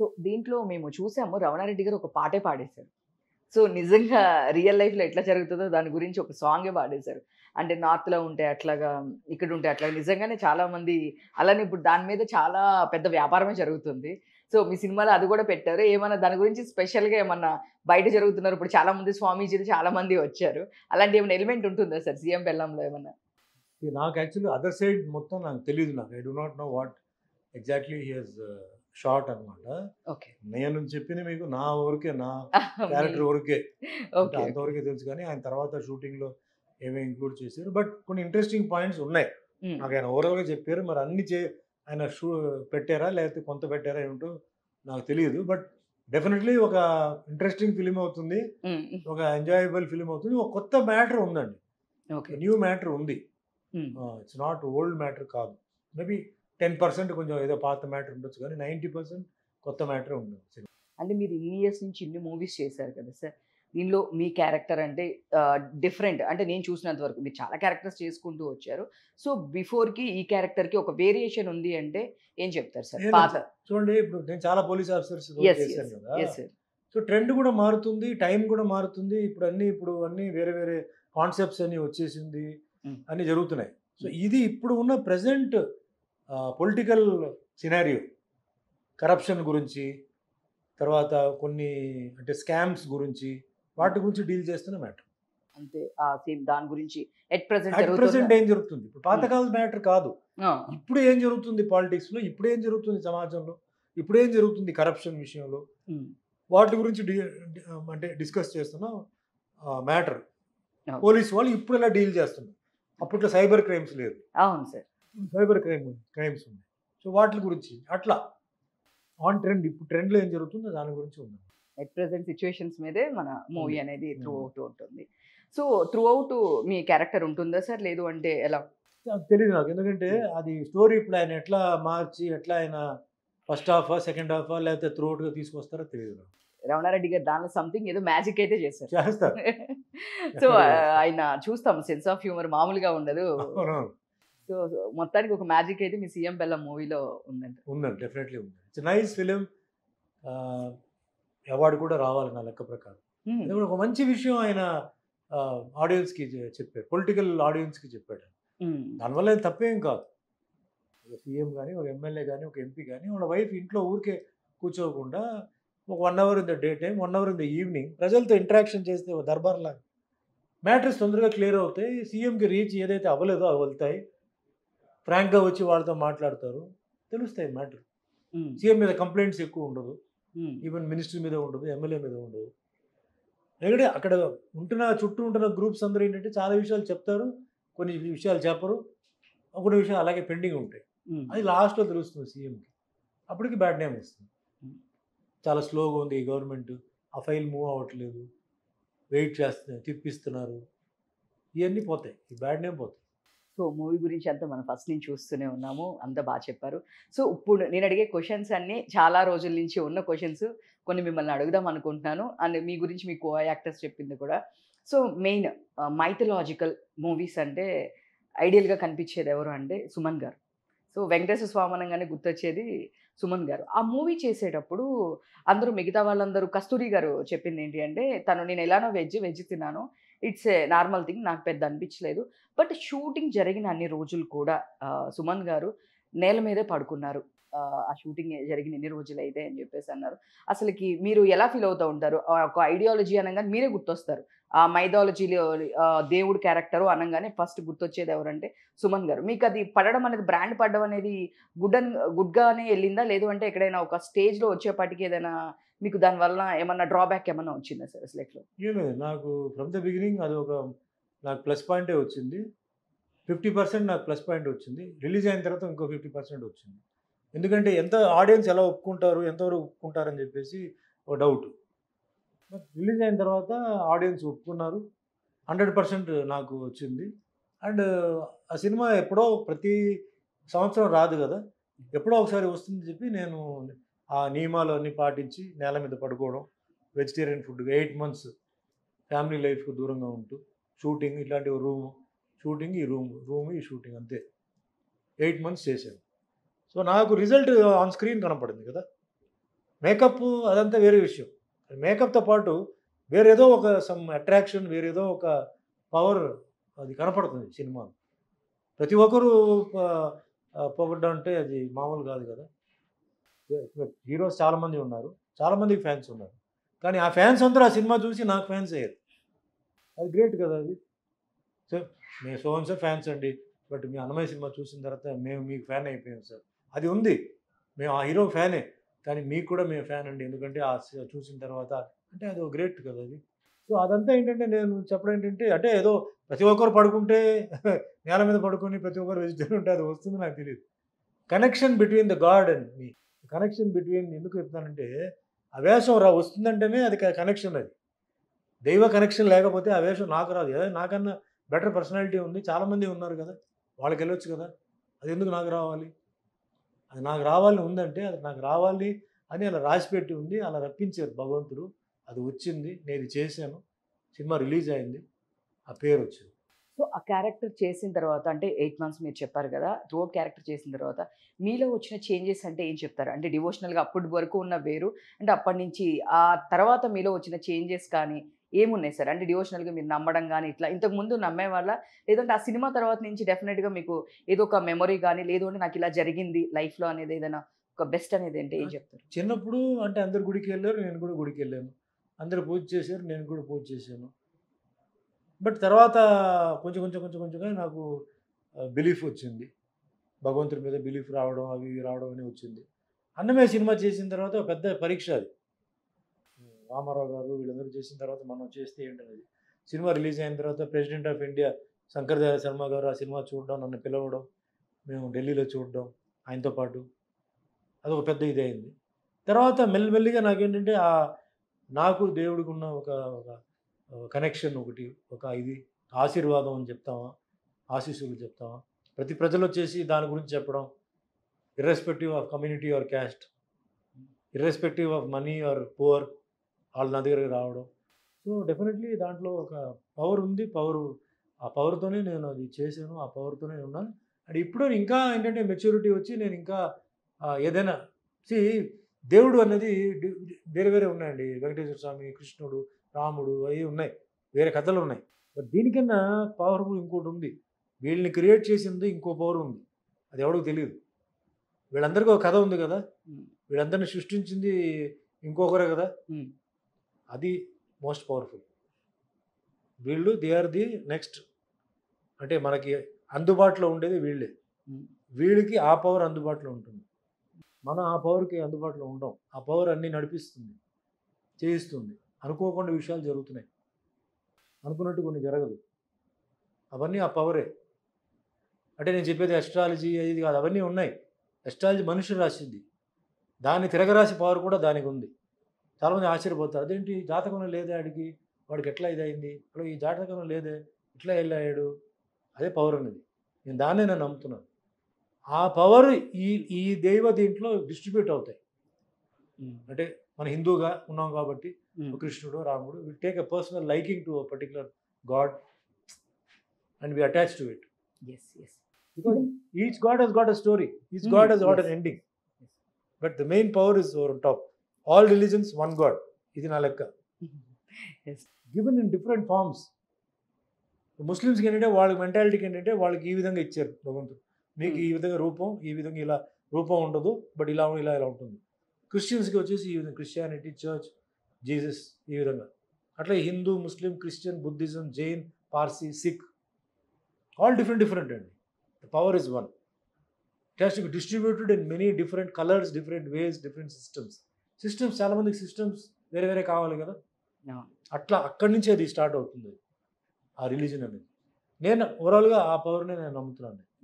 So, దీంట్లో మేము చూసాము 'రమణారెడ్డి' గారు ఒక పాటే పాడేశారు. సో, నిజంగా రియల్ లైఫ్‌లో ఎట్లా జరుగుతదో దాని గురించి ఒక సాంగే పాడేశారు. అంటే నార్త్‌లో ఉంటే అట్లాగా, ఇక్కడుంటే అట్లాగా నిజంగానే చాలా మంది అలానే ఇప్పుడు దాని మీద చాలా పెద్ద వ్యాపారమే జరుగుతుంది. సో, మీ సినిమాలో అది గూడా పెట్టారు. ఏమన్నా దాని గురించి స్పెషల్‌గా ఏమన్నా బయట జరుగుతున్నారు. ఇప్పుడు చాలా మంది స్వామీజీలు చాలా మంది వచ్చారు. అలాంటి ఏమైనా ఎలిమెంట్ ఉంటుందా సార్ 'సీఎం పెళ్ళాంలో' ఏమన్నా? నాకు యాక్చువల్లీ అదర్ సైడ్ మొత్తం నాకు తెలీదు నాకు. I do not know what exactly he has shot అనమాట. ఓకే. నేను చెప్పింది మీకు నా వరకే, నా మీ క్యారెక్టర్ వరకే. అంటే ఓకే. ఓకే. అంతవరకే తెలుసు కానీ, ఆయన తర్వాత షూటింగ్‌లో ఏమేమి ఇంక్లూడ్ చేశారు. బట్ కొన్ని ఇంట్రెస్టింగ్ పాయింట్స్ ఉన్నాయి. హ్మ్. నాకు ఆయన ఓవరాల్‌గా చెప్పారు. మరి అన్ని ఆయన పెట్టారా? లేకపోతే కొంత పెట్టారా ఏమిటో నాకు తెలీదు. బట్ డెఫినెట్‌లీ ఒక ఇంట్రెస్టింగ్ ఫిల్మ్ అవుతుంది. హ్మ్. ఒక ఎంజాయబుల్ ఫిల్మ్ అవుతుంది. ఒక కొత్త మ్యాటర్ ఉందండి. ఓకే. న్యూ మ్యాటర్ ఉంది. హ్మ్. ఇట్స్ నాట్ ఓల్డ్ మ్యాటర్ కాదు. మేబీ 10% కొంచెం ఏదో పాత మ్యాటర్ ఉండొచ్చు కానీ 90% కొత్త మ్యాటరే ఉంది సినిమా. అంటే మీరు ఇన్ని ఇయర్స్ నుంచి ఇన్ని మూవీస్ చేశారు కదా సార్! దీనిలో మీ క్యారెక్టర్ అంటే డిఫరెంట్ అంటే నేను చూసినంత వరకు మీరు చాలా క్యారెక్టర్స్ చేసుకుంటూ వచ్చారు. సో, బిఫోర్‌కి ఈ క్యారెక్టర్‌కి ఒక వేరియేషన్ ఉంది అంటే ఏం చెప్తారు సార్? ఏం పాత లేదు. చూడండి ఇప్పుడు నేను చాలా పోలీస్ ఆఫీసర్స్ యెస్. చేశాను యెస్. కదా! Yes sir. సో, ట్రెండ్ కూడా మారుతుంది. టైం కూడా మారుతుంది. ఇప్పుడు అన్నీ వేరే వేరే కాన్సెప్ట్స్ అన్నీ వచ్చేసింది. హ్మ్. అన్నీ జరుగుతున్నాయి. సో, హ్మ్. ఇది ఇప్పుడు ఉన్న ప్రెజెంట్ పొలిటికల్ సినారియో కరప్షన్ గురించి, తర్వాత కొన్ని అంటే స్కామ్స్ గురించి, హ్మ్. వాటి గురించి డీల్ చేస్తున్న మ్యాటర్. అంతే. సేమ్ దాని గురించి ఎట్ ప్రెజెంట్ అట్ జరుగుతున్న ప్రెజెంట్ ఏం జరుగుతుంది? ఇప్పుడు హ్మ్. పాతకాలం మ్యాటర్ కాదు. ఆ! ఇప్పుడు ఏం జరుగుతుంది పాలిటిక్స్‌లో? ఇప్పుడేం జరుగుతుంది సమాజంలో? ఇప్పుడేం జరుగుతుంది కరప్షన్ విషయంలో? హ్మ్. వాటి గురించి అంటే డిస్కస్ చేస్తున్న మ్యాటర్. ఓకే. పోలీస్ వాళ్ళు ఇప్పుడు ఎలా డీల్ చేస్తున్నారు. అప్పట్లో సైబర్ క్రైమ్స్ లేదు. అవును సార్. సైబర్ క్రైమ్స్ ఉన్నాయి. సో, వాటిల గురించి అట్లా ఆన్ ట్రెండ్ ఇప్పుడు ట్రెండ్‌లో ఏం జరుగుతుందో దాని గురించి ఉంది. ఎట్ ప్రెజెంట్ సిట్యుయేషన్స్ మీదే మన మూవీ ఉంది. అనేది త్రూ హ్మ్. ఔట్ ఉంటుంది. సో, త్రూ ఔట్ మీ క్యారెక్టర్ ఉంటుందా సార్? లేదు అంటే ఎలా? తెలీదు నాకు. ఎందుకంటే హ్మ్. అది స్టోరీ ఇప్పుడు ఆయన ఎట్లా మార్చి, ఎట్లా ఆయన ఫస్ట్ హాఫా, సెకండ్ హాఫా లేకపోతే త్రూ ఔట్‌గా తీసుకొస్తారో తెలీదు నాకు. రమణారెడ్డి గారు దానిలో సంథింగ్ ఏదో మ్యాజిక్ అయితే చేశారు. చేస్తారు. సో, డెఫినిట్‌గా చేస్తారు. ఆయన చూస్తాం సెన్స్ ఆఫ్ హ్యూమర్ మామూలుగా ఉండదు. అవునవును. సో, మొత్తానికి ఒక మ్యాజిక్ అయితే మీ 'సీఎం పెళ్ళాం' మూవీలో ఉందంట. ఉందండి. డెఫినెట్‌లీ ఉంది. It's nice film. ఆహ్, అవార్డ్ కూడా రావాలి నా లెక్క ప్రకారం. హ్మ్. అది కూడా ఒక మంచి విషయం ఆయన ఆడియన్స్‌కి చెప్పారు. పొలిటికల్ ఆడియన్స్‌కి చెప్పాడు. హ్మ్. దానివల్ల ఏం తప్పేం కాదు. ఒక సీఎం గాని, ఒక ఎమ్మెల్యే గాని, ఒక ఎంపీ గాని వాళ్ళ వైఫ్ ఇంట్లో ఊరికే కూర్చోకుండా ఒక 1 hour in the day time, 1 hour in the evening ప్రజలతో ఇంటరాక్షన్ చేస్తే ఒక దర్బార్‌లాగా మ్యాటర్స్ తొందరగా క్లియర్ అవుతాయి. సీఎంకి రీచ్ ఏదైతే అవ్వలేదో అవి వెళ్తాయి. ఫ్రాంక్‌గా వచ్చి వాళ్ళతో మాట్లాడతారు. తెలుస్తాయి మ్యాటర్. హ్మ్. సీఎం మీద కంప్లెయింట్స్ ఎక్కువ ఉండదు. హ్మ్. ఈవెన్ మినిస్టర్ మీద ఉండదు. ఎమ్మెల్యే మీద ఉండదు. ఎందుకంటే అక్కడ చుట్టూ ఉంటున్న గ్రూప్స్ అందరూ ఏంటంటే చాలా విషయాలు చెప్తారు. కొన్ని విషయాలు చెప్పరు. కొన్ని విషయాలు అలాగే పెండింగ్ ఉంటాయి. హ్మ్. అది లాస్ట్‌లో తెలుస్తుంది సీఎంకి. అప్పటికి బ్యాడ్ నేమ్ వస్తుంది. హ్మ్. చాలా స్లోగా ఉంది ఈ గవర్నమెంట్. ఆ ఫైల్ మూవ్ అవ్వట్లేదు. వెయిట్ చేస్తున్నారు, తిప్పిస్తున్నారు. ఇయన్నీ పోతాయి. ఈ బ్యాడ్ నేమ్ పోతాయి. సో, మూవీ గురించి అంతా మనం ఫస్ట్ నుంచి చూస్తూనే ఉన్నాము. అంతా చెప్పారు. సో, ఇప్పుడు నేను అడిగే క్వెషన్స్ అన్నీ చాలా రోజుల నుంచి ఉన్న క్వెషన్స్. కొన్ని మిమ్మల్ని అడుగుదాం అనుకుంటున్నాను. అండ్ మీ గురించి మీ కో యాక్టర్స్ చెప్పింది కూడా. సో, మెయిన్ మైథలాజికల్ మూవీస్ అంటే ఐడియల్‌గా కనిపించేది ఎవరు అంటే సుమన్ గారు. సో, వెంకటేశ్వర స్వామి అనంగానే గుర్తొచ్చేది సుమన్ గారు. ఆ మూవీ చేసేటప్పుడు అందరూ మిగతా వాళ్ళందరూ కస్తూరి గారు చెప్పిందేంటి అంటే, నేను ఎలానో వెజ్ తిన్నాను. It's a normal thing. నాకు పెద్ద అనిపించలేదు. బట్ షూటింగ్ జరిగిన అన్ని రోజులు కూడా సుమన్ గారు నేల మీదే పడుకున్నారు. ఆ షూటింగ్ జరిగిన ఎన్ని రోజులైతే అని చెప్పేసన్నారు. అసలకి మీరు ఎలా ఫీల్ అవుతా ఉంటారు? ఒక ఐడియాలజీ అనంగానే మీరే గుర్తొస్తారు. ఆ మైథాలజీలో దేవుడు క్యారెక్టరు అనంగానే ఫస్ట్ గుర్తొచ్చేది ఎవరంటే సుమన్ గారు. మీకది పడడం అనేది బ్రాండ్ పడడం అనేది గుడ్‌గానే ఎళ్ళిందా? లేదు అంటే ఎక్కడైనా ఒక స్టేజ్‌లో వచ్చేపాటికి ఏదైనా మీకు దాని వలన ఏమన్నా డ్రాబ్యాక్ ఏమన్నా వచ్చిందా సార్ అసలెట్లో? ఏం లేదు. నాకు ఫ్రమ్ ద బిగినింగ్ అదొక నాకు ప్లస్ పాయింటే వచ్చింది. 50% నాకు ప్లస్ పాయింట్ వచ్చింది. రిలీజ్ అయిన తర్వాత ఇంకో 50% వచ్చింది. ఎందుకంటే ఆడియన్స్ ఎలా ఒప్పుకుంటారు, ఎంతవరకు ఒప్పుకుంటారని చెప్పేసి ఒక డౌట్. బట్ రిలీజ్ అయిన తర్వాత ఆడియన్స్ ఒప్పుకున్నారు. 100% నాకు వచ్చింది. అండ్ ఆ సినిమా ఎప్పుడో ప్రతి సంవత్సరం రాదు గదా! ఎప్పుడో ఒకసారి వస్తుందని చెప్పి నేను ఆ నియమాలు అన్నీ పాటించి నేల మీద పడుకోవడం, వెజిటేరియన్ ఫుడ్‌గా 8 మంత్స్ ఫ్యామిలీ లైఫ్‌కి దూరంగా ఉంటూ, షూటింగ్ ఇట్లాంటివి షూటింగ్, ఈ షూటింగ్ అంతే. 8 మంత్స్ చేశాను. సో, నాకు రిజల్ట్ ఆన్ స్క్రీన్ కనపడింది కదా! మేకప్ అదంతా వేరే విషయం. మేకప్‌తో పాటు వేరేదో ఒక సమ్ అట్రాక్షన్, వేరేదో ఒక పవర్ అది కనపడుతుంది సినిమాలో. ప్రతి ఒక్కరు పొగడ్డం అంటే అది మామూలు కాదు కదా! హీరోస్ చాలామంది ఉన్నారు. చాలామందికి ఫ్యాన్స్ ఉన్నారు. కానీ ఆ ఫ్యాన్స్ అందరూ ఆ సినిమా చూసి నాకు ఫ్యాన్స్ అయ్యారు. అది గ్రేట్ కదా అది. సో, మేము సో అండ్ సో ఫ్యాన్స్ అండి. బట్ మీ అన్నమయ్య సినిమా చూసిన తర్వాత మేము మీకు ఫ్యాన్ అయిపోయాం సార్. అది ఉంది. మేము ఆ హీరో ఫ్యానే. కానీ మీకు కూడా మేము ఫ్యాన్ అండి. ఎందుకంటే చూసిన తర్వాత అంటే అది గ్రేట్ కదా అది. సో, అదంతా ఏంటంటే నేను చెప్పడం ఏంటంటే అంటే ఏదో ప్రతి ఒక్కరు పడుకుంటే నేల మీద పడుకొని ప్రతి ఒక్కరు వెజిటేరియన్ ఉంటే అది వస్తుందో నాకు తెలీదు. Connection between the God and me. Connection between ఎందుకు చెప్తానంటే ఆ వేషం వస్తుందంటేనే అది కనెక్షన్ అది. దైవ కనెక్షన్ లేకపోతే ఆ వేషం నాకు రాదు. నాకన్నా బెటర్ పర్సనాలిటీ ఉంది. చాలామంది ఉన్నారు కదా! వాళ్ళకెళ్ళొచ్చు కదా! అది ఎందుకు నాకు రావాలి? అది నాకు రావాలని ఉందంటే అది నాకు రావాలి అని అలా రాసిపెట్టి ఉంది. అలా రప్పించారు భగవంతుడు. అది వచ్చింది. నేను ఇది చేశాను. సినిమా రిలీజ్ అయింది. ఆ పేరొచ్చింది. సో, ఆ క్యారెక్టర్ చేసిన తర్వాత అంటే 8 మంత్స్ మీరు చెప్పారు కదా! త్రూఅవుట్ క్యారెక్టర్ చేసిన తర్వాత మీలో వచ్చిన చేంజెస్ అంటే ఏం చెప్తారు? అంటే డివోషనల్‌గా అప్పటి వరకు ఉన్న వేరు, అంటే అప్పటినుంచి ఆ తర్వాత మీలో వచ్చిన చేంజెస్ కానీ ఏమున్నాయి సార్? అంటే డివోషనల్‌గా మీరు నమ్మడం గాని ఇట్లా ఇంతకుముందు నమ్మేవాళ్ళా? లేదంటే ఆ సినిమా తర్వాత నుంచి డెఫినిట్‌గా మీకు ఏదో ఒక మెమరీ గాని, లేదు అంటే నాకు ఇలా జరిగింది లైఫ్‌లో అనేది ఏదైనా ఒక బెస్ట్ అనేది అంటే ఏం చెప్తారు? చిన్నప్పుడు అంటే అందరూ గుడికెళ్ళారు. నేను కూడా గుడికెళ్ళాను. అందరూ పూజ చేశారు. నేను కూడా పూజ చేశాను. బట్ తర్వాత కొంచెంగా నాకు బిలీఫ్ వచ్చింది. భగవంతుడి మీద బిలీఫ్ రావడం, అవి ఇవి రావడం అని వచ్చింది. అన్నమయ్య సినిమా చేసిన తర్వాత ఒక పెద్ద పరీక్ష అది. రామారావు గారు వీళ్ళందరూ చేసిన తర్వాత మనం చేస్తే ఏంటనేది. సినిమా రిలీజ్ అయిన తర్వాత president of India Shankar Dayal Sharma గారు ఆ సినిమా చూడడం, నన్ను పిలవడం, మేము ఢిల్లీలో చూడడం ఆయనతో పాటు. అదొక పెద్ద ఇదయింది. తర్వాత మెల్లిమెల్లిగా నాకేంటంటే నాకు దేవుడికున్న ఒక ఒక కనెక్షన్ ఒకటి, ఒక ఇది ఆశీర్వాదం అని చెప్తామా, ఆశీస్సులు చెప్తామా, ప్రతి ప్రజలొచ్చేసి దాని గురించి చెప్పడం. Irrespective of community or caste, irrespective of money or poor, వాళ్ళు నా దగ్గరికి రావడం. సో, డెఫినెట్‌లీ దాంట్లో ఒక పవర్ ఉంది. ఆ పవర్‌తోనే నేను అది చేశాను. ఆ పవర్‌తోనే ఉన్నాను. అండ్ ఇప్పుడు ఇంకా ఏంటంటే మెచ్యూరిటీ వచ్చి నేను ఇంకా ఏదైనా సీ దేవుడు అనేది వేరే వేరే ఉన్నాయండి. వెంకటేశ్వర స్వామి, కృష్ణుడు, రాముడు అవి ఉన్నాయి. వేరే కథలున్నాయి. బట్ దీనికన్నా పవర్‌ఫుల్ ఇంకోటుంది. వీళ్ళని క్రియేట్ చేసింది ఇంకో పవర్ ఉంది. అది ఎవడికి తెలీదు. వీళ్ళందరికీ ఒక కథ ఉంది కదా! హ్మ్. వీళ్ళందరిని సృష్టించింది ఇంకొకరే కదా! హ్మ్. అది మోస్ట్ పవర్‌ఫుల్. వీళ్ళు దే ఆర్ ది నెక్స్ట్. అంటే మనకి అందుబాటులో ఉండేది వీళ్ళే. హ్మ్. వీళ్ళకి ఆ పవర్ అందుబాటులో ఉంటుంది. మనం ఆ పవర్‌కి అందుబాటులో ఉండం. ఆ పవర్ అన్నీ నడిపిస్తుంది, చేయిస్తుంది. అనుకోకుండా విషయాలు జరుగుతున్నాయి. అనుకున్నట్టు కొన్ని జరగదు. అవన్నీ ఆ పవరే. అంటే నేను చెప్పేది అస్ట్రాలజీ అది కాదు. అవన్నీ ఉన్నాయి. అస్ట్రాలజీ మనుషులు రాసింది. దాన్ని తిరగరాసే పవర్ కూడా దానికుంది. చాలామంది ఆశ్చర్యపోతారు. అదేంటి జాతకంలో లేదే ఆడికి? వాడికి ఎట్లా ఇదయింది? అసలు ఈ జాతకంలో లేదే? ఇట్లా ఎళ్ళాడు? అదే పవర్ అనేది. నేను దాన్నే నమ్ముతున్నాను. ఆ పవర్ ఈ ఈ దీంట్లో డిస్ట్రిబ్యూట్ అవుతాయి. హ్మ్. అంటే మన హిందూగా ఉన్నాం కాబట్టి హ్మ్. కృష్ణుడు, రాముడు will take a personal liking to a particular god and we attach to it. Yes. Yes. Because each god has got a story. Each Hmm, god has got yes. an ending. Yes. But the main power is over top. All religions, one God. ఇది నా లెక్క. Yes. Given in different forms. ముస్లిమ్స్‌కి ఏంటంటే వాళ్ళ మెంటాలిటీకి ఏంటంటే వాళ్ళకి ఈ విధంగా ఇచ్చారు భగవంతుడు. మీకు ఈ విధంగా రూపం, ఈ విధంగా ఇలా రూపం ఉండదు. బట్ ఇలా ఉంటుంది. క్రిస్టియన్స్‌కి వచ్చేసి ఈ విధంగా క్రిస్టియానిటీ, చర్చ్, జీసస్ ఈ విధంగా. అట్లా Hindu, Muslim, Christian, Buddhism, Jain, Parsi, Sikh all different అండి. The power is one. It has to be distributed in many different colors, different ways, different systems. Systems చాలా మందికి సిస్టమ్స్ వేరే వేరే కావాలి కదా! అవును. అట్లా అక్కడి నుంచి అది స్టార్ట్ అవుతుంది. ఆ రిలీజియన్ అనేది. నేను ఓవరాల్‌గా ఆ పవర్‌ని నేను నమ్ముతున్నాను.